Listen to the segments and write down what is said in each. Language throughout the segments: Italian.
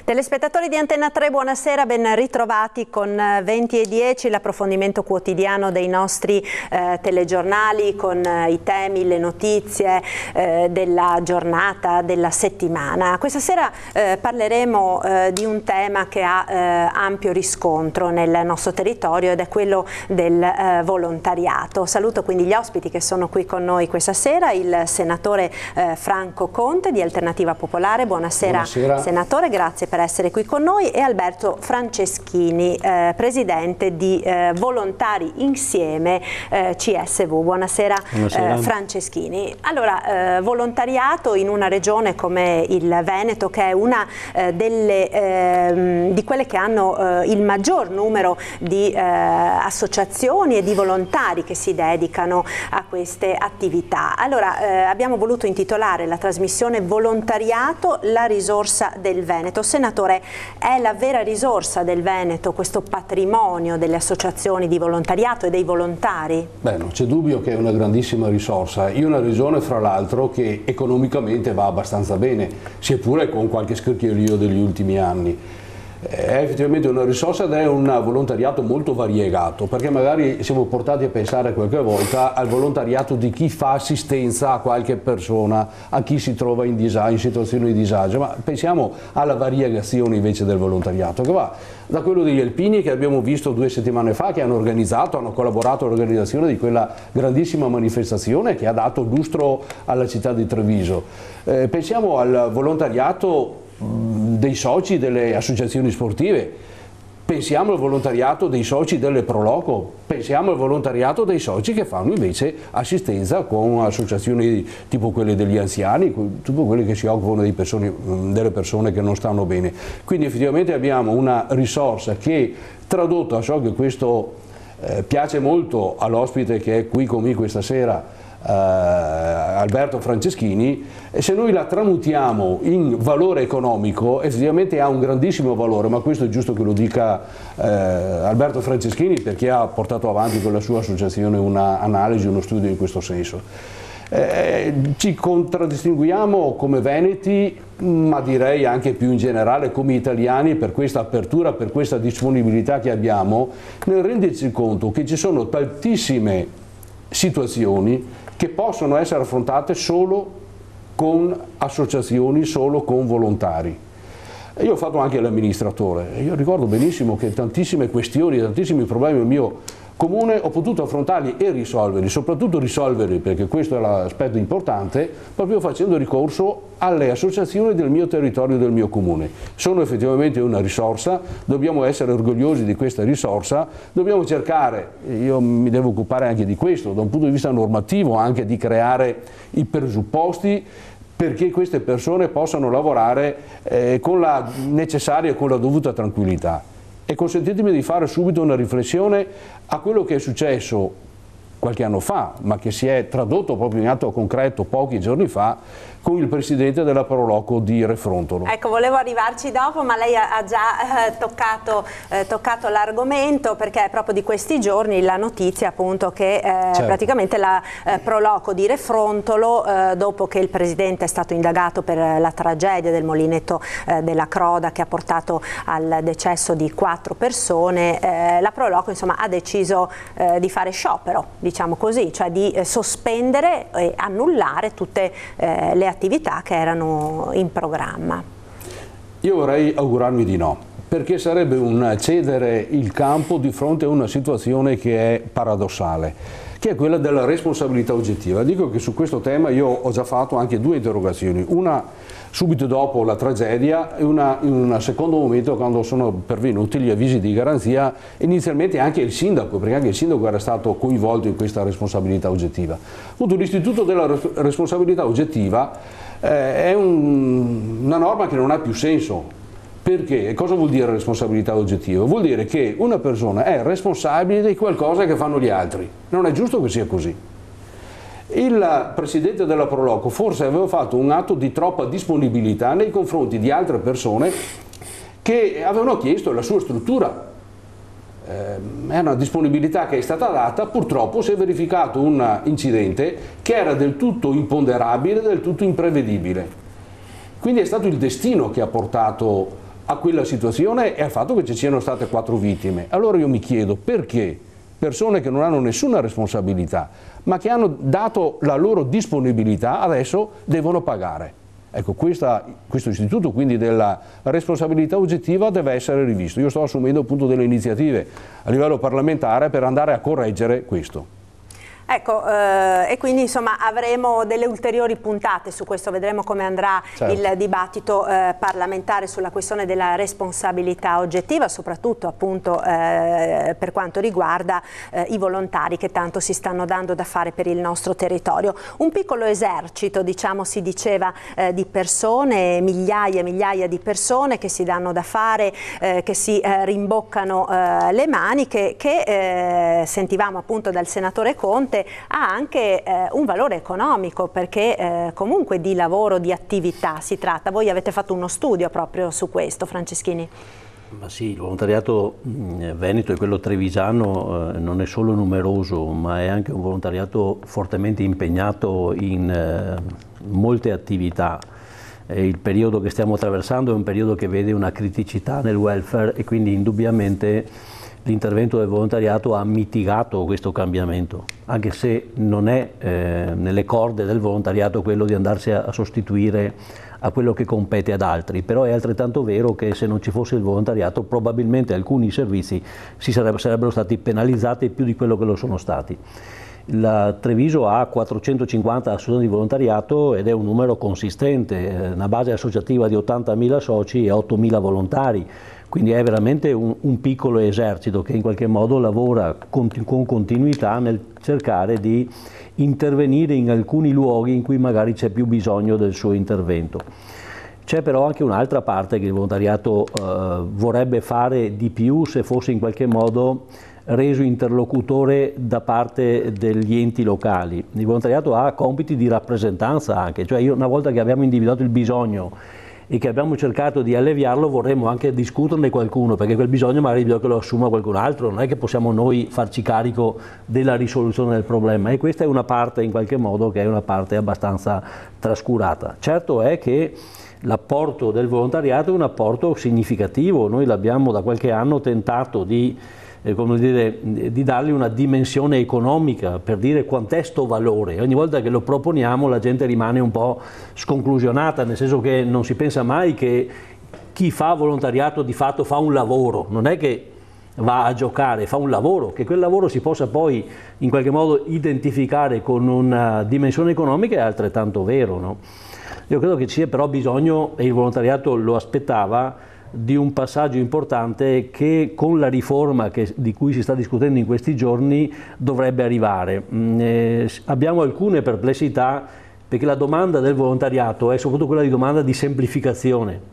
Telespettatori di Antenna 3, buonasera, ben ritrovati con 20 e 10, l'approfondimento quotidiano dei nostri telegiornali con i temi, le notizie della giornata, della settimana. Questa sera parleremo di un tema che ha ampio riscontro nel nostro territorio ed è quello del volontariato. Saluto quindi gli ospiti che sono qui con noi questa sera, il senatore Franco Conte di Alternativa Popolare. Buonasera. Senatore, grazie per essere qui con noi, e Alberto Franceschini, presidente di Volontari Insieme CSV. Buonasera, Franceschini. Allora, volontariato in una regione come il Veneto, che è una di quelle che hanno il maggior numero di associazioni e di volontari che si dedicano a queste attività. Allora, abbiamo voluto intitolare la trasmissione Volontariato, la risorsa del Veneto. Senatore, è la vera risorsa del Veneto questo patrimonio delle associazioni di volontariato e dei volontari? Beh, non c'è dubbio che è una grandissima risorsa, in una regione fra l'altro che economicamente va abbastanza bene, sia pure con qualche scricchiolio degli ultimi anni. È effettivamente una risorsa ed è un volontariato molto variegato, perché magari siamo portati a pensare qualche volta al volontariato di chi fa assistenza a qualche persona, a chi si trova in situazioni di disagio, ma pensiamo alla variegazione invece del volontariato, che va da quello degli alpini che abbiamo visto 2 settimane fa, che hanno collaborato all'organizzazione di quella grandissima manifestazione che ha dato lustro alla città di Treviso. Pensiamo al volontariato dei soci delle associazioni sportive, pensiamo al volontariato dei soci delle Proloco, pensiamo al volontariato dei soci che fanno invece assistenza con associazioni tipo quelle degli anziani, tutte quelle che si occupano delle persone che non stanno bene. Quindi effettivamente abbiamo una risorsa che, tradotto, so che questo piace molto all'ospite che è qui con me questa sera, Alberto Franceschini, e se noi la tramutiamo in valore economico effettivamente ha un grandissimo valore, ma questo è giusto che lo dica Alberto Franceschini, perché ha portato avanti con la sua associazione un'analisi, uno studio in questo senso. Ci contraddistinguiamo come veneti, ma direi anche più in generale come italiani, per questa apertura, per questa disponibilità che abbiamo nel renderci conto che ci sono tantissime situazioni che possono essere affrontate solo con associazioni, solo con volontari. Io ho fatto anche l'amministratore e io ricordo benissimo che tantissime questioni, tantissimi problemi del mio comune ho potuto affrontarli e risolverli, soprattutto risolverli, perché questo è l'aspetto importante, proprio facendo ricorso alle associazioni del mio territorio, del mio comune. Sono effettivamente una risorsa, dobbiamo essere orgogliosi di questa risorsa, dobbiamo cercare, io mi devo occupare anche di questo, da un punto di vista normativo, anche di creare i presupposti perché queste persone possano lavorare con la necessaria e con la dovuta tranquillità. E consentitemi di fare subito una riflessione a quello che è successo qualche anno fa, ma che si è tradotto proprio in atto concreto pochi giorni fa, con il presidente della Proloco di Refrontolo. Ecco, volevo arrivarci dopo, ma lei ha già toccato l'argomento, perché è proprio di questi giorni la notizia appunto che praticamente la Proloco di Refrontolo, dopo che il presidente è stato indagato per la tragedia del molinetto della Croda che ha portato al decesso di 4 persone, la Proloco insomma ha deciso di fare sciopero, diciamo così, cioè di sospendere e annullare tutte le attività che erano in programma. Io vorrei augurarmi di no, perché sarebbe un cedere il campo di fronte a una situazione che è paradossale, che è quella della responsabilità oggettiva. Dico che su questo tema io ho già fatto anche 2 interrogazioni, una subito dopo la tragedia e una in un secondo momento quando sono pervenuti gli avvisi di garanzia, inizialmente anche il sindaco, perché anche il sindaco era stato coinvolto in questa responsabilità oggettiva. L'istituto della responsabilità oggettiva è una norma che non ha più senso. Perché? E cosa vuol dire responsabilità oggettiva? Vuol dire che una persona è responsabile di qualcosa che fanno gli altri. Non è giusto che sia così. Il presidente della Proloco forse aveva fatto un atto di troppa disponibilità nei confronti di altre persone che avevano chiesto la sua struttura. È una disponibilità che è stata data, purtroppo si è verificato un incidente che era del tutto imponderabile, del tutto imprevedibile. Quindi è stato il destino che ha portato a quella situazione e al fatto che ci siano state 4 vittime. Allora io mi chiedo perché persone che non hanno nessuna responsabilità, ma che hanno dato la loro disponibilità, adesso devono pagare. Ecco, questo istituto quindi della responsabilità oggettiva deve essere rivisto. Io sto assumendo appunto delle iniziative a livello parlamentare per andare a correggere questo. Ecco, e quindi insomma avremo delle ulteriori puntate su questo, vedremo come andrà il dibattito parlamentare sulla questione della responsabilità oggettiva, soprattutto appunto per quanto riguarda i volontari che tanto si stanno dando da fare per il nostro territorio. Un piccolo esercito, diciamo, si diceva, di persone, migliaia e migliaia di persone che si danno da fare, che si rimboccano le maniche, che sentivamo appunto dal senatore Conte, ha anche un valore economico, perché comunque di lavoro, di attività si tratta. Voi avete fatto uno studio proprio su questo, Franceschini? Ma sì, il volontariato veneto e quello trevigiano non è solo numeroso, ma è anche un volontariato fortemente impegnato in molte attività. Il periodo che stiamo attraversando è un periodo che vede una criticità nel welfare e quindi indubbiamente l'intervento del volontariato ha mitigato questo cambiamento, anche se non è nelle corde del volontariato quello di andarsi a sostituire a quello che compete ad altri, però è altrettanto vero che se non ci fosse il volontariato probabilmente alcuni servizi sarebbero stati penalizzati più di quello che lo sono stati. La Treviso ha 450 associazioni di volontariato ed è un numero consistente, una base associativa di 80.000 soci e 8.000 volontari, quindi è veramente un piccolo esercito che in qualche modo lavora con continuità nel cercare di intervenire in alcuni luoghi in cui magari c'è più bisogno del suo intervento. C'è però anche un'altra parte che il volontariato vorrebbe fare di più se fosse in qualche modo reso interlocutore da parte degli enti locali. Il volontariato ha compiti di rappresentanza anche, cioè una volta che abbiamo individuato il bisogno e che abbiamo cercato di alleviarlo, vorremmo anche discuterne qualcuno, perché quel bisogno magari bisogna che lo assuma qualcun altro, non è che possiamo noi farci carico della risoluzione del problema, e questa è una parte in qualche modo che è una parte abbastanza trascurata. Certo è che l'apporto del volontariato è un apporto significativo, noi l'abbiamo da qualche anno tentato di dargli una dimensione economica, per dire quant'è sto valore. Ogni volta che lo proponiamo la gente rimane un po' sconclusionata, nel senso che non si pensa mai che chi fa volontariato di fatto fa un lavoro, non è che va a giocare, fa un lavoro, che quel lavoro si possa poi in qualche modo identificare con una dimensione economica è altrettanto vero, no? Io credo che ci sia però bisogno, e il volontariato lo aspettava, di un passaggio importante che con la riforma di cui si sta discutendo in questi giorni dovrebbe arrivare. Abbiamo alcune perplessità perché la domanda del volontariato è soprattutto quella di domanda di semplificazione.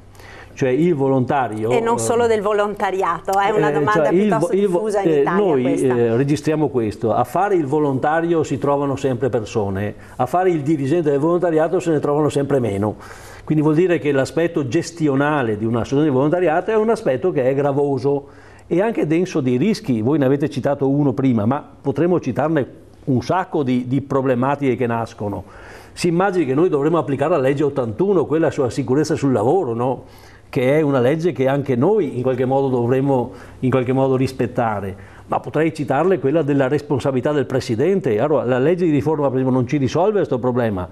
Cioè il volontario... E non solo del volontariato, è una domanda piuttosto diffusa in Italia. Noi registriamo questo, a fare il volontario si trovano sempre persone, a fare il dirigente del volontariato se ne trovano sempre meno. Quindi vuol dire che l'aspetto gestionale di un'associazione di volontariato è un aspetto che è gravoso e anche denso di rischi. Voi ne avete citato uno prima, ma potremmo citarne un sacco di problematiche che nascono. Si immagini che noi dovremmo applicare la legge 81, quella sulla sicurezza sul lavoro, no? Che è una legge che anche noi in qualche modo dovremmo rispettare, ma potrei citarle quella della responsabilità del Presidente. Allora, la legge di riforma per esempio non ci risolve questo problema,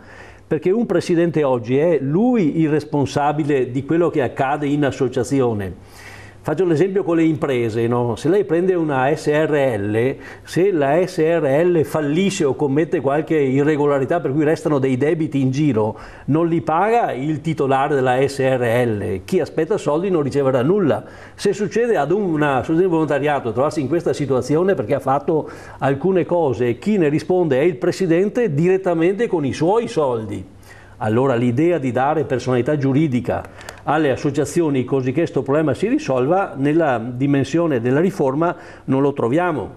perché un Presidente oggi è lui il responsabile di quello che accade in associazione. Faccio l'esempio con le imprese, no? Se lei prende una SRL, se la SRL fallisce o commette qualche irregolarità per cui restano dei debiti in giro, non li paga il titolare della SRL, chi aspetta soldi non riceverà nulla. Se succede ad una associazione di volontariato trovarsi in questa situazione perché ha fatto alcune cose, chi ne risponde è il Presidente direttamente con i suoi soldi. Allora l'idea di dare personalità giuridica alle associazioni così che questo problema si risolva nella dimensione della riforma non lo troviamo,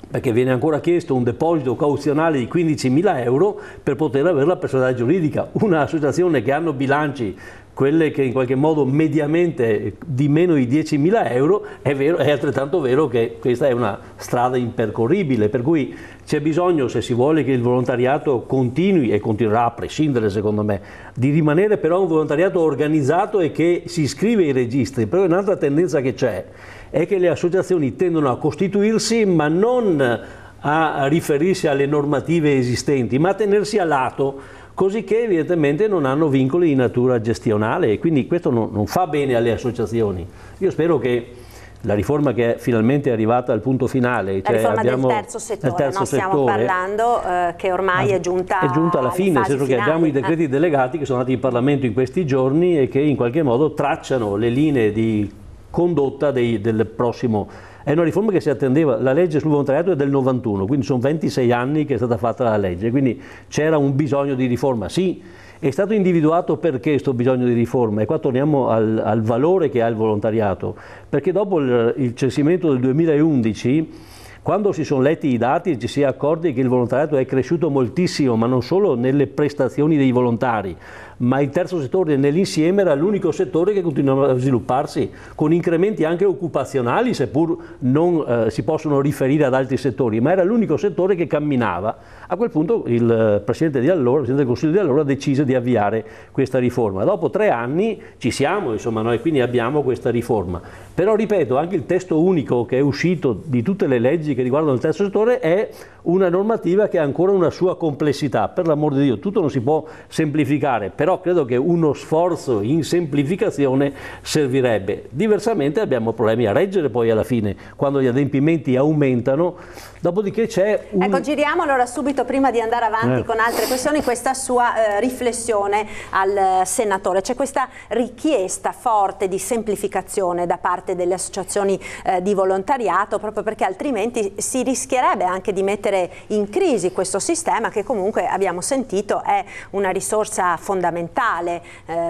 perché viene ancora chiesto un deposito cauzionale di 15.000 euro per poter avere la personalità giuridica. Un'associazione che hanno bilanci quelle che in qualche modo mediamente di meno di 10.000 euro, è altrettanto vero che questa è una strada impercorribile, per cui c'è bisogno, se si vuole che il volontariato continui, e continuerà a prescindere secondo me, di rimanere però un volontariato organizzato e che si iscrive ai registri. Però un'altra tendenza che c'è è che le associazioni tendono a costituirsi, ma non a riferirsi alle normative esistenti, ma a tenersi a lato, così che evidentemente non hanno vincoli di natura gestionale, e quindi questo non fa bene alle associazioni. Io spero che la riforma che finalmente è arrivata al punto finale, la riforma del terzo settore, stiamo parlando che ormai è giunta alla fine, nel senso che abbiamo i decreti delegati che sono andati in Parlamento in questi giorni e che in qualche modo tracciano le linee di condotta del prossimo. È una riforma che si attendeva, la legge sul volontariato è del 91, quindi sono 26 anni che è stata fatta la legge, quindi c'era un bisogno di riforma. Sì, è stato individuato perché questo bisogno di riforma, e qua torniamo al valore che ha il volontariato, perché dopo il censimento del 2011, quando si sono letti i dati ci si è accorti che il volontariato è cresciuto moltissimo, ma non solo nelle prestazioni dei volontari, ma il terzo settore nell'insieme era l'unico settore che continuava a svilupparsi, con incrementi anche occupazionali, seppur non si possono riferire ad altri settori, ma era l'unico settore che camminava. A quel punto il Presidente del Consiglio di allora decise di avviare questa riforma. Dopo 3 anni ci siamo, insomma, noi quindi abbiamo questa riforma. Però ripeto, anche il testo unico che è uscito di tutte le leggi che riguardano il terzo settore è una normativa che ha ancora una sua complessità. Per l'amor di Dio, tutto non si può semplificare, però credo che uno sforzo in semplificazione servirebbe. Diversamente abbiamo problemi a reggere poi alla fine, quando gli adempimenti aumentano. Dopodiché c'è un... Ecco, giriamo allora subito, prima di andare avanti con altre questioni, questa sua riflessione al senatore. C'è questa richiesta forte di semplificazione da parte delle associazioni di volontariato, proprio perché altrimenti si rischierebbe anche di mettere in crisi questo sistema che comunque abbiamo sentito è una risorsa fondamentale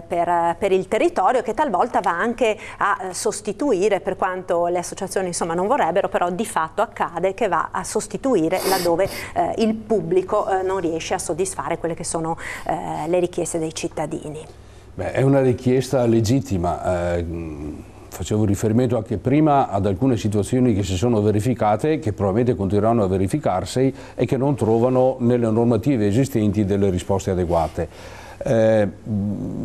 per il territorio, che talvolta va anche a sostituire, per quanto le associazioni insomma non vorrebbero, però di fatto accade che va a sostituire laddove il pubblico non riesce a soddisfare quelle che sono le richieste dei cittadini. Beh, è una richiesta legittima. Facevo riferimento anche prima ad alcune situazioni che si sono verificate, che probabilmente continueranno a verificarsi e che non trovano nelle normative esistenti delle risposte adeguate.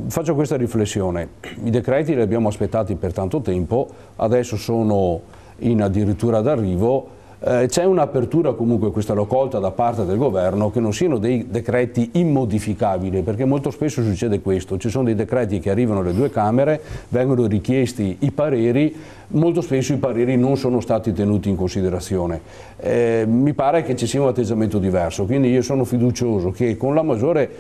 Faccio questa riflessione: i decreti li abbiamo aspettati per tanto tempo, adesso sono in addirittura d'arrivo. C'è un'apertura comunque, questa l'ho colta da parte del governo, che non siano dei decreti immodificabili, perché molto spesso succede questo: ci sono dei decreti che arrivano alle 2 Camere, vengono richiesti i pareri, molto spesso i pareri non sono stati tenuti in considerazione. Mi pare che ci sia un atteggiamento diverso, quindi io sono fiducioso che con la maggiore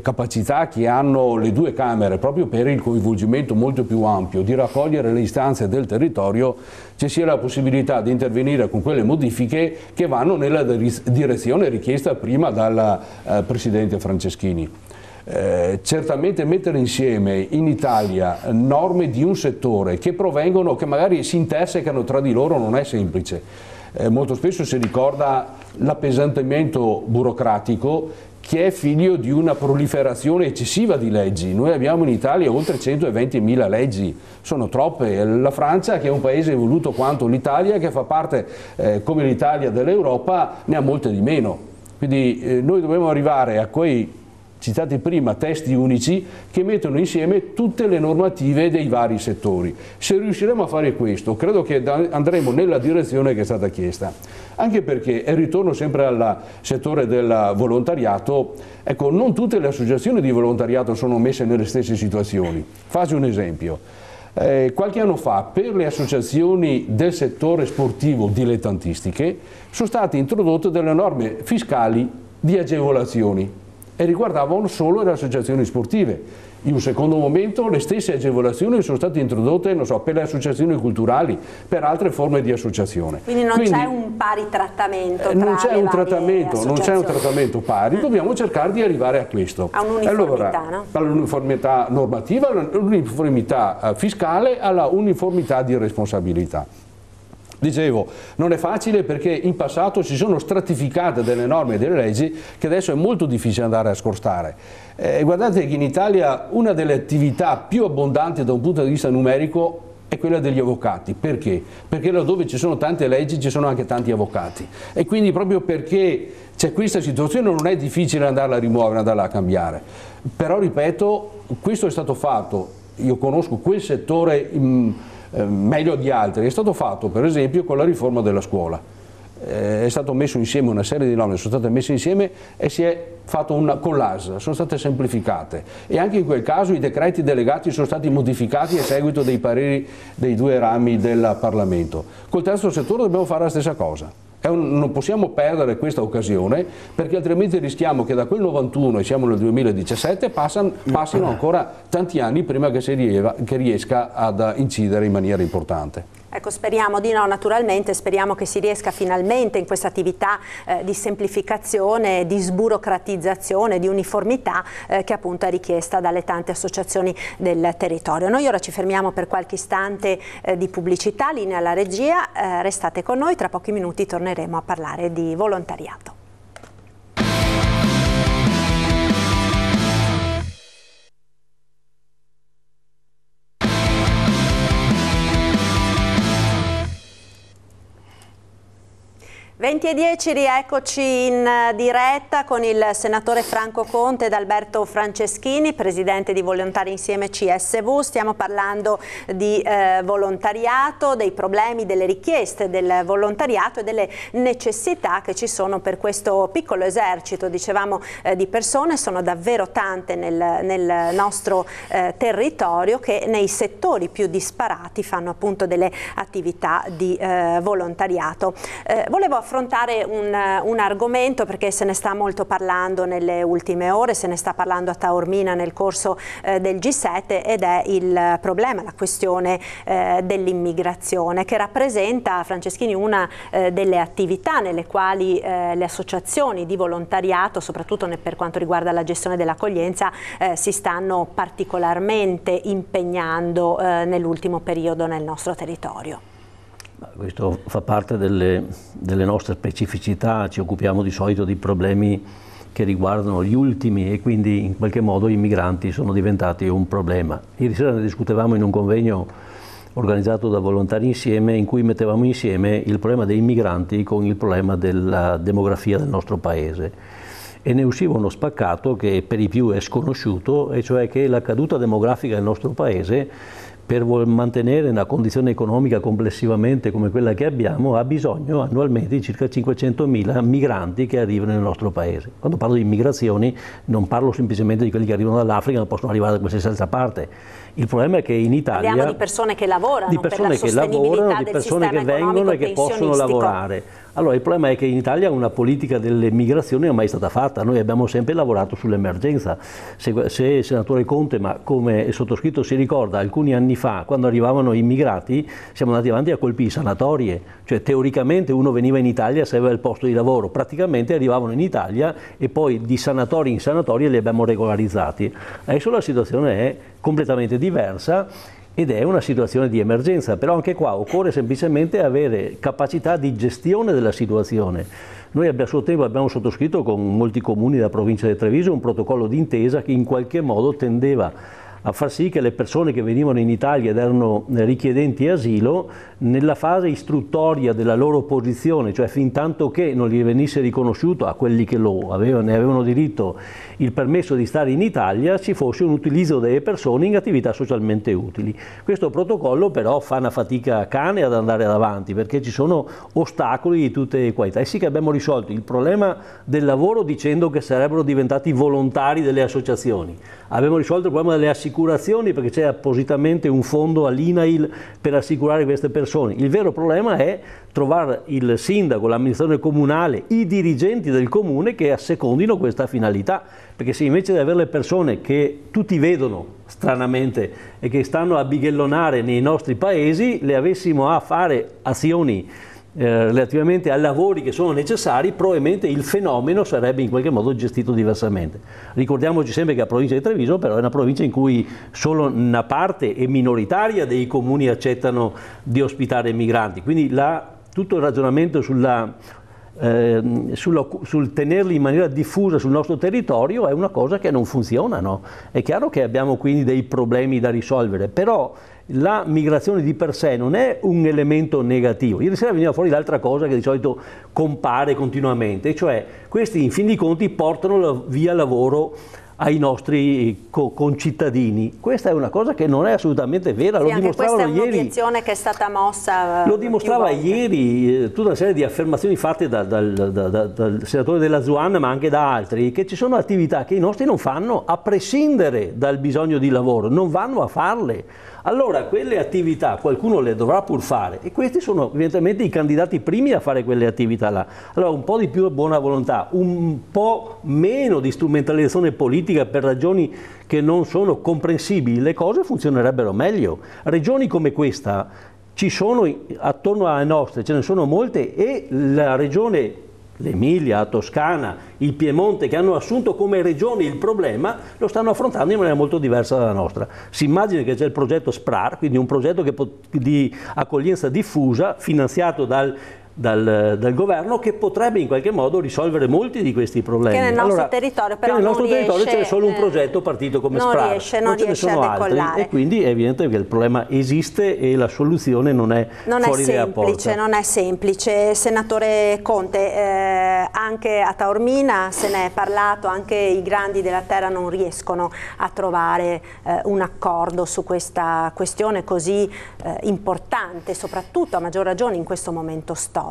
capacità che hanno le 2 Camere, proprio per il coinvolgimento molto più ampio di raccogliere le istanze del territorio, ci sia la possibilità di intervenire con quelle modifiche che vanno nella direzione richiesta prima dal Presidente Franceschini. Certamente mettere insieme in Italia norme di un settore che provengono, che magari si intersecano tra di loro, non è semplice. Molto spesso si ricorda l'appesantimento burocratico, che è figlio di una proliferazione eccessiva di leggi. Noi abbiamo in Italia oltre 120.000 leggi, sono troppe. La Francia, che è un paese evoluto quanto l'Italia, che fa parte come l'Italia dell'Europa, ne ha molte di meno. Quindi noi dobbiamo arrivare a quei citati prima testi unici che mettono insieme tutte le normative dei vari settori. Se riusciremo a fare questo, credo che andremo nella direzione che è stata chiesta. Anche perché, e ritorno sempre al settore del volontariato, ecco, non tutte le associazioni di volontariato sono messe nelle stesse situazioni. Faccio un esempio. Qualche anno fa, per le associazioni del settore sportivo dilettantistiche sono state introdotte delle norme fiscali di agevolazioni e riguardavano solo le associazioni sportive. In un secondo momento le stesse agevolazioni sono state introdotte, non so, per le associazioni culturali, per altre forme di associazione. Quindi non c'è un pari trattamento tra non c'è un associazioni. trattamento pari, dobbiamo cercare di arrivare a questo. A un'uniformità, allora, no? All'uniformità normativa, all'uniformità fiscale, alla uniformità di responsabilità. Dicevo, non è facile perché in passato si sono stratificate delle norme e delle leggi che adesso è molto difficile andare a scostare. Guardate che in Italia una delle attività più abbondanti da un punto di vista numerico è quella degli avvocati. Perché? Perché laddove ci sono tante leggi ci sono anche tanti avvocati, e quindi proprio perché c'è questa situazione non è difficile andarla a rimuovere, andarla a cambiare. Però ripeto, questo è stato fatto, io conosco quel settore meglio di altri, è stato fatto per esempio con la riforma della scuola. È stato messo insieme una serie di norme, sono state messe insieme e si è fatto con l'AS, sono state semplificate, e anche in quel caso i decreti delegati sono stati modificati a seguito dei pareri dei due rami del Parlamento. Col terzo settore dobbiamo fare la stessa cosa. Non possiamo perdere questa occasione, perché altrimenti rischiamo che da quel 91 e siamo nel 2017 passino ancora tanti anni prima che che riesca ad incidere in maniera importante. Ecco, speriamo di no, naturalmente, speriamo che si riesca finalmente in questa attività di semplificazione, di sburocratizzazione, di uniformità che appunto è richiesta dalle tante associazioni del territorio. Noi ora ci fermiamo per qualche istante di pubblicità, linea alla regia, restate con noi, tra pochi minuti torneremo a parlare di volontariato. Venti e 10, rieccoci in diretta con il senatore Franco Conte ed Alberto Franceschini, presidente di Volontari Insieme CSV. Stiamo parlando di volontariato, dei problemi, delle richieste del volontariato e delle necessità che ci sono per questo piccolo esercito, dicevamo, di persone. Sono davvero tante nel nostro territorio che nei settori più disparati fanno appunto delle attività di volontariato. Volevo affrontare un argomento perché se ne sta molto parlando nelle ultime ore, se ne sta parlando a Taormina nel corso del G7, ed è il problema, la questione dell'immigrazione, che rappresenta, Franceschini, una delle attività nelle quali le associazioni di volontariato, soprattutto per quanto riguarda la gestione dell'accoglienza, si stanno particolarmente impegnando nell'ultimo periodo nel nostro territorio. Questo fa parte delle nostre specificità, ci occupiamo di solito di problemi che riguardano gli ultimi e quindi in qualche modo i migranti sono diventati un problema. Ieri sera ne discutevamo in un convegno organizzato da Volontari Insieme, in cui mettevamo insieme il problema dei migranti con il problema della demografia del nostro paese, e ne usciva uno spaccato che per i più è sconosciuto, e cioè che la caduta demografica del nostro paese, per mantenere una condizione economica complessivamente come quella che abbiamo, ha bisogno annualmente di circa 500.000 migranti che arrivano nel nostro paese. Quando parlo di immigrazioni non parlo semplicemente di quelli che arrivano dall'Africa, ma possono arrivare da qualsiasi altra parte. Il problema è che in Italia... Parliamo di persone che lavorano, di persone che lavorano, di persone che vengono e che possono lavorare. Allora il problema è che in Italia una politica delle migrazioni non è mai stata fatta, noi abbiamo sempre lavorato sull'emergenza. Se il senatore Conte, ma come il sottoscritto si ricorda, alcuni anni fa, quando arrivavano immigrati, siamo andati avanti a colpi di sanatorie, cioè teoricamente uno veniva in Italia se aveva il posto di lavoro, praticamente arrivavano in Italia e poi di sanatoria in sanatoria li abbiamo regolarizzati. Adesso la situazione è completamente diversa ed è una situazione di emergenza, però anche qua occorre semplicemente avere capacità di gestione della situazione. Noi a suo tempo abbiamo sottoscritto con molti comuni della provincia di Treviso un protocollo d'intesa che in qualche modo tendeva a far sì che le persone che venivano in Italia ed erano richiedenti asilo, nella fase istruttoria della loro posizione, cioè fin tanto che non gli venisse riconosciuto a quelli che ne avevano diritto il permesso di stare in Italia, ci fosse un utilizzo delle persone in attività socialmente utili. Questo protocollo però fa una fatica cane ad andare avanti, perché ci sono ostacoli di tutte le qualità. E sì che abbiamo risolto il problema del lavoro dicendo che sarebbero diventati volontari delle associazioni. Abbiamo risolto il problema delle assicurazioni perché c'è appositamente un fondo all'INAIL per assicurare queste persone. Il vero problema è trovare il sindaco, l'amministrazione comunale, i dirigenti del comune che assecondino questa finalità, perché se invece di avere le persone che tutti vedono stranamente e che stanno a bighellonare nei nostri paesi, le avessimo a fare azioni relativamente a lavori che sono necessari, probabilmente il fenomeno sarebbe in qualche modo gestito diversamente. Ricordiamoci sempre che la provincia di Treviso però è una provincia in cui solo una parte e minoritaria dei comuni accettano di ospitare migranti, quindi la tutto il ragionamento sul tenerli in maniera diffusa sul nostro territorio è una cosa che non funziona, no? È chiaro che abbiamo quindi dei problemi da risolvere, però la migrazione di per sé non è un elemento negativo. Ieri sera veniva fuori l'altra cosa che di solito compare continuamente, cioè questi in fin dei conti portano via lavoro ai nostri concittadini. Questa è una cosa che non è assolutamente vera, sì, lo dimostravano ieri. Questa è un'obiezione che è stata mossa. Lo dimostrava ieri tutta una serie di affermazioni fatte dal senatore Della Zuanna, ma anche da altri, che ci sono attività che i nostri non fanno a prescindere dal bisogno di lavoro, non vanno a farle. Allora quelle attività qualcuno le dovrà pur fare e questi sono evidentemente i candidati primi a fare quelle attività là. Allora un po' di più buona volontà, un po' meno di strumentalizzazione politica per ragioni che non sono comprensibili, le cose funzionerebbero meglio. Regioni come questa ci sono attorno alle nostre, ce ne sono molte, e la regione, l'Emilia, la Toscana, il Piemonte, che hanno assunto come regione il problema, lo stanno affrontando in maniera molto diversa dalla nostra. Si immagina che c'è il progetto SPRAR, quindi un progetto di accoglienza diffusa, finanziato dal governo, che potrebbe in qualche modo risolvere molti di questi problemi. Che nel nostro territorio però nel nostro territorio riesce, c'è solo un progetto partito come SPRAR, non ce ne sono altri, e quindi è evidente che il problema esiste e la soluzione non è fuori dalla porta. Non è semplice. Senatore Conte, anche a Taormina se ne è parlato, anche i grandi della terra non riescono a trovare un accordo su questa questione così importante, soprattutto a maggior ragione in questo momento storico.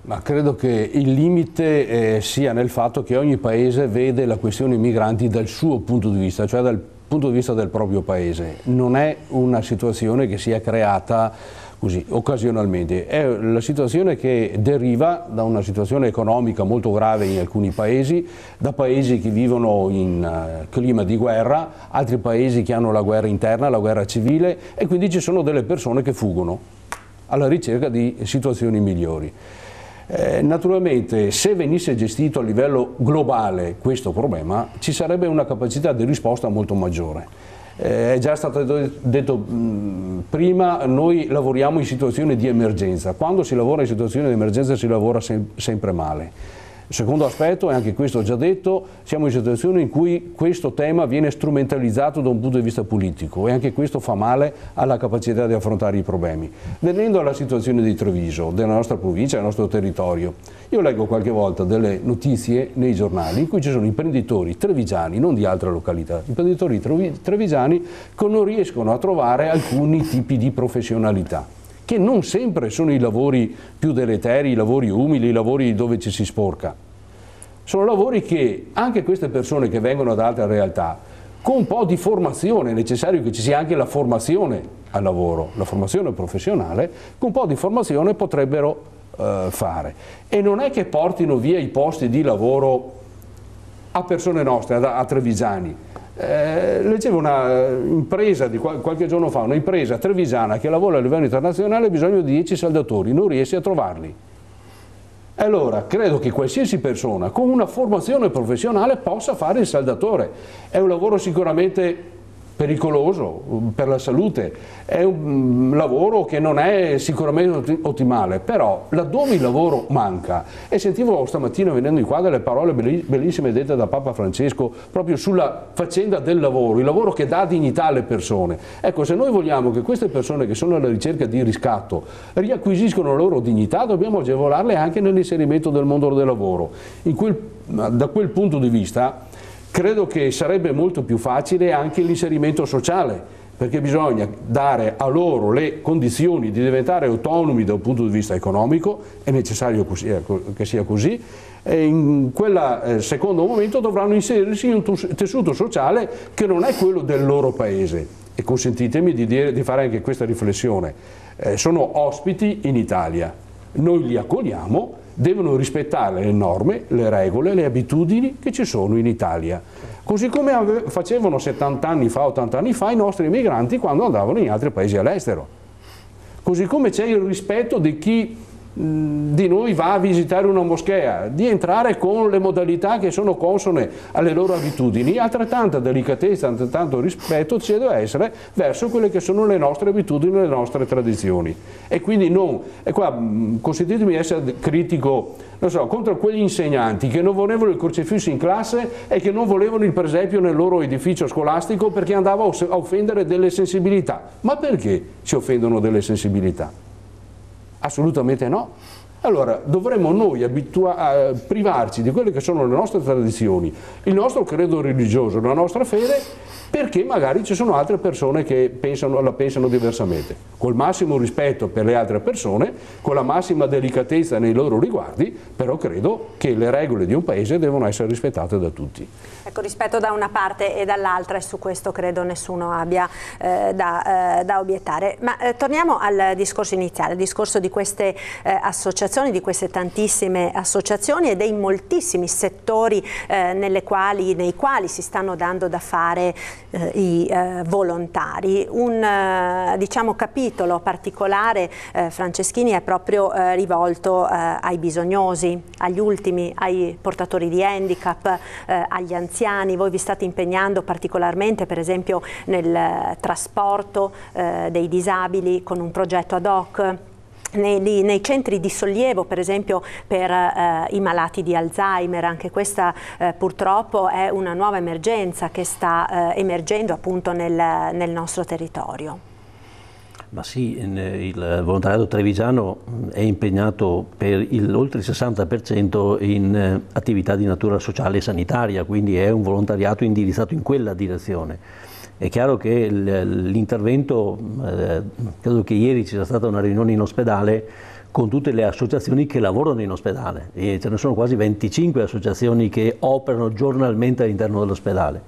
Ma credo che il limite sia nel fatto che ogni paese vede la questione migranti dal suo punto di vista, cioè dal punto di vista del proprio paese. Non è una situazione che sia creata così occasionalmente, è la situazione che deriva da una situazione economica molto grave in alcuni paesi, da paesi che vivono in clima di guerra, altri paesi che hanno la guerra interna, la guerra civile, e quindi ci sono delle persone che fuggono alla ricerca di situazioni migliori. Naturalmente, se venisse gestito a livello globale questo problema, ci sarebbe una capacità di risposta molto maggiore. È già stato detto prima, noi lavoriamo in situazioni di emergenza. Quando si lavora in situazioni di emergenza si lavora sempre male. Il secondo aspetto, e anche questo ho già detto, siamo in situazioni in cui questo tema viene strumentalizzato da un punto di vista politico, e anche questo fa male alla capacità di affrontare i problemi. Venendo alla situazione di Treviso, della nostra provincia, del nostro territorio, io leggo qualche volta delle notizie nei giornali in cui ci sono imprenditori trevigiani, non di altre località, imprenditori trevigiani che non riescono a trovare alcuni tipi di professionalità, che non sempre sono i lavori più deleteri, i lavori umili, i lavori dove ci si sporca. Sono lavori che anche queste persone che vengono da altre realtà, con un po' di formazione, è necessario che ci sia anche la formazione al lavoro, la formazione professionale, con un po' di formazione potrebbero fare. E non è che portino via i posti di lavoro a persone nostre, a trevigiani. Leggevo una impresa di qualche giorno fa, un'impresa trevigiana che lavora a livello internazionale, ha bisogno di 10 saldatori, non riesce a trovarli. Allora credo che qualsiasi persona con una formazione professionale possa fare il saldatore. È un lavoro sicuramente pericoloso per la salute, è un lavoro che non è sicuramente ottimale, però laddove il lavoro manca, e sentivo stamattina venendo in qua delle parole bellissime dette da Papa Francesco proprio sulla faccenda del lavoro, il lavoro che dà dignità alle persone. Ecco, se noi vogliamo che queste persone che sono alla ricerca di riscatto riacquisiscono la loro dignità, dobbiamo agevolarle anche nell'inserimento del mondo del lavoro. Da quel punto di vista credo che sarebbe molto più facile anche l'inserimento sociale, perché bisogna dare a loro le condizioni di diventare autonomi dal punto di vista economico, è necessario che sia così, e in quel secondo momento dovranno inserirsi in un tessuto sociale che non è quello del loro paese. E consentitemi di fare anche questa riflessione, sono ospiti in Italia, noi li accogliamo, devono rispettare le norme, le regole, le abitudini che ci sono in Italia. Così come facevano 70 anni fa, 80 anni fa i nostri emigranti quando andavano in altri paesi all'estero. Così come c'è il rispetto di chi di noi va a visitare una moschea, di entrare con le modalità che sono consone alle loro abitudini. Altrettanta delicatezza, altrettanto rispetto ci deve essere verso quelle che sono le nostre abitudini, le nostre tradizioni. E quindi non, e qua consentitemi di essere critico, non so, contro quegli insegnanti che non volevano il crocifisso in classe e che non volevano il presepio nel loro edificio scolastico perché andava a offendere delle sensibilità. Ma perché si offendono delle sensibilità? Assolutamente no. Allora dovremmo noi privarci di quelle che sono le nostre tradizioni, il nostro credo religioso, la nostra fede, perché magari ci sono altre persone che la pensano diversamente. Col massimo rispetto per le altre persone, con la massima delicatezza nei loro riguardi, però credo che le regole di un paese devono essere rispettate da tutti. Ecco, rispetto da una parte e dall'altra, e su questo credo nessuno abbia da obiettare. Ma torniamo al discorso iniziale, il discorso di queste associazioni, di queste tantissime associazioni e dei moltissimi settori nei quali si stanno dando da fare i volontari. Un diciamo, capitolo particolare, Franceschini, è proprio rivolto ai bisognosi, agli ultimi, ai portatori di handicap, agli anziani. Voi vi state impegnando particolarmente per esempio nel trasporto dei disabili con un progetto ad hoc. Nei centri di sollievo, per esempio per i malati di Alzheimer, anche questa purtroppo è una nuova emergenza che sta emergendo appunto nel nostro territorio. Ma sì, il volontariato trevigiano è impegnato per oltre il 60% in attività di natura sociale e sanitaria, quindi è un volontariato indirizzato in quella direzione. È chiaro che l'intervento, credo che ieri ci sia stata una riunione in ospedale con tutte le associazioni che lavorano in ospedale, e ce ne sono quasi 25 associazioni che operano giornalmente all'interno dell'ospedale.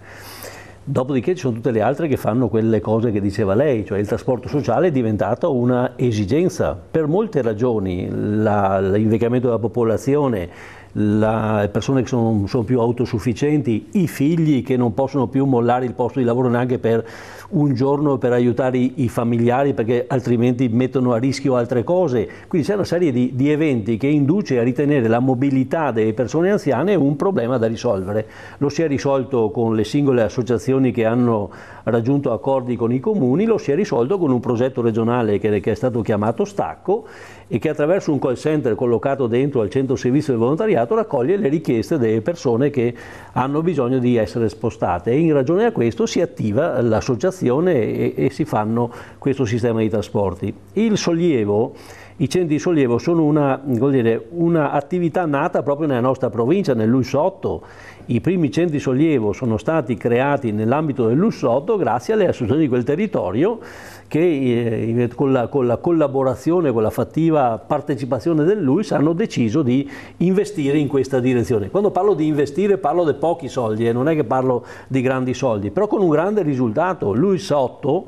Dopodiché ci sono tutte le altre che fanno quelle cose che diceva lei, cioè il trasporto sociale è diventato una esigenza per molte ragioni, l'invecchiamento della popolazione, le persone che sono più autosufficienti, i figli che non possono più mollare il posto di lavoro neanche per un giorno per aiutare i familiari perché altrimenti mettono a rischio altre cose. Quindi c'è una serie di eventi che induce a ritenere la mobilità delle persone anziane un problema da risolvere. Lo si è risolto con le singole associazioni che hanno raggiunto accordi con i comuni, lo si è risolto con un progetto regionale che è stato chiamato Stacco e che attraverso un call center collocato dentro al centro servizio del volontariato raccoglie le richieste delle persone che hanno bisogno di essere spostate, e in ragione a questo si attiva l'associazione e si fanno questo sistema di trasporti. Il sollievo, i centri di sollievo sono una attività nata proprio nella nostra provincia, nel Lussotto. I primi centri di sollievo sono stati creati nell'ambito del Lussotto grazie alle associazioni di quel territorio che con la collaborazione, con la fattiva partecipazione del LUIS hanno deciso di investire in questa direzione. Quando parlo di investire parlo di pochi soldi, non è che parlo di grandi soldi, però con un grande risultato. LUIS 8,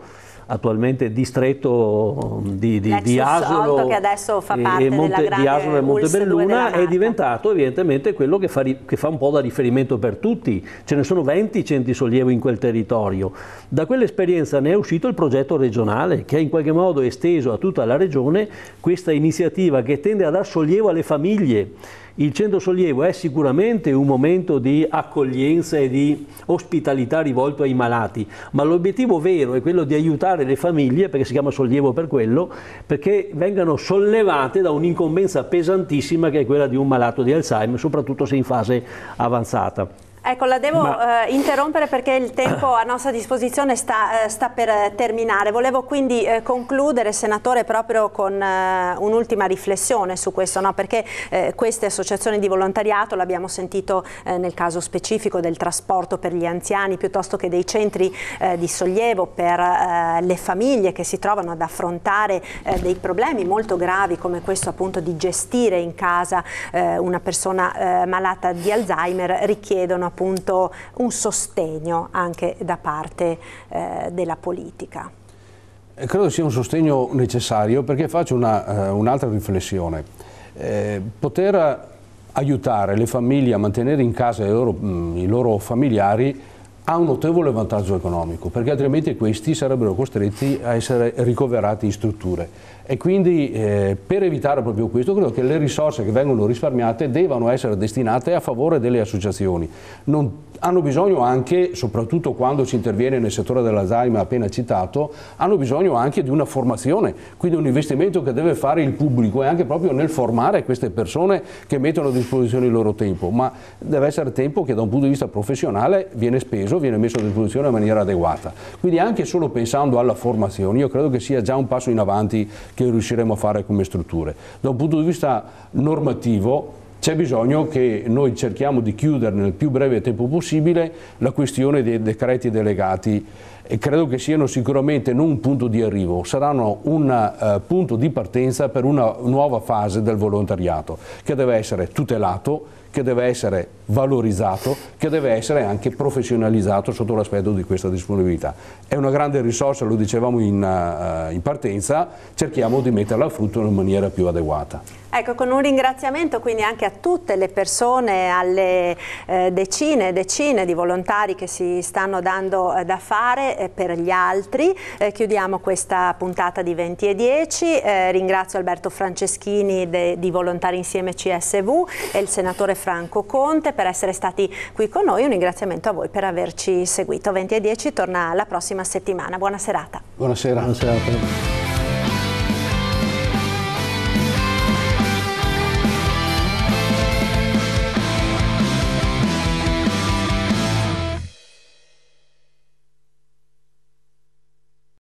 attualmente distretto di Asolo, che adesso fa parte della grande di Asolo e Montebelluna, è diventato evidentemente quello che fa un po' da riferimento per tutti. Ce ne sono 20 centri sollievo in quel territorio. Da quell'esperienza ne è uscito il progetto regionale che ha in qualche modo esteso a tutta la regione questa iniziativa che tende a dar sollievo alle famiglie. Il centro sollievo è sicuramente un momento di accoglienza e di ospitalità rivolto ai malati, ma l'obiettivo vero è quello di aiutare le famiglie, perché si chiama sollievo per quello, perché vengano sollevate da un'incombenza pesantissima che è quella di un malato di Alzheimer, soprattutto se in fase avanzata. Ecco, la devo interrompere perché il tempo a nostra disposizione sta per terminare. Volevo quindi concludere, Senatore, proprio con un'ultima riflessione su questo, no? Perché queste associazioni di volontariato, l'abbiamo sentito nel caso specifico del trasporto per gli anziani, piuttosto che dei centri di sollievo per le famiglie che si trovano ad affrontare dei problemi molto gravi come questo appunto di gestire in casa una persona malata di Alzheimer, richiedono appunto un sostegno anche da parte della politica. Credo sia un sostegno necessario, perché faccio un'altra riflessione. Poter aiutare le famiglie a mantenere in casa i loro familiari ha un notevole vantaggio economico, perché altrimenti questi sarebbero costretti a essere ricoverati in strutture. E quindi per evitare proprio questo credo che le risorse che vengono risparmiate devono essere destinate a favore delle associazioni. Hanno bisogno anche, soprattutto quando si interviene nel settore dell'Alzheimer appena citato, hanno bisogno anche di una formazione, quindi un investimento che deve fare il pubblico e anche proprio nel formare queste persone che mettono a disposizione il loro tempo, ma deve essere tempo che da un punto di vista professionale viene speso, viene messo a disposizione in maniera adeguata. Quindi anche solo pensando alla formazione io credo che sia già un passo in avanti che riusciremo a fare come strutture. Da un punto di vista normativo c'è bisogno che noi cerchiamo di chiudere nel più breve tempo possibile la questione dei decreti delegati e credo che siano sicuramente non un punto di arrivo, saranno un punto di partenza per una nuova fase del volontariato che deve essere tutelato, che deve essere valorizzato, che deve essere anche professionalizzato sotto l'aspetto di questa disponibilità. È una grande risorsa, lo dicevamo in partenza, cerchiamo di metterla a frutto in maniera più adeguata. Ecco, con un ringraziamento quindi anche a tutte le persone, alle decine e decine di volontari che si stanno dando da fare per gli altri. Chiudiamo questa puntata di 20 e 10. Ringrazio Alberto Franceschini di Volontari Insieme CSV e il senatore Franco Conte per essere stati qui con noi. Un ringraziamento a voi per averci seguito. 20 e 10 torna la prossima settimana. Buona serata. Buonasera. Buona serata.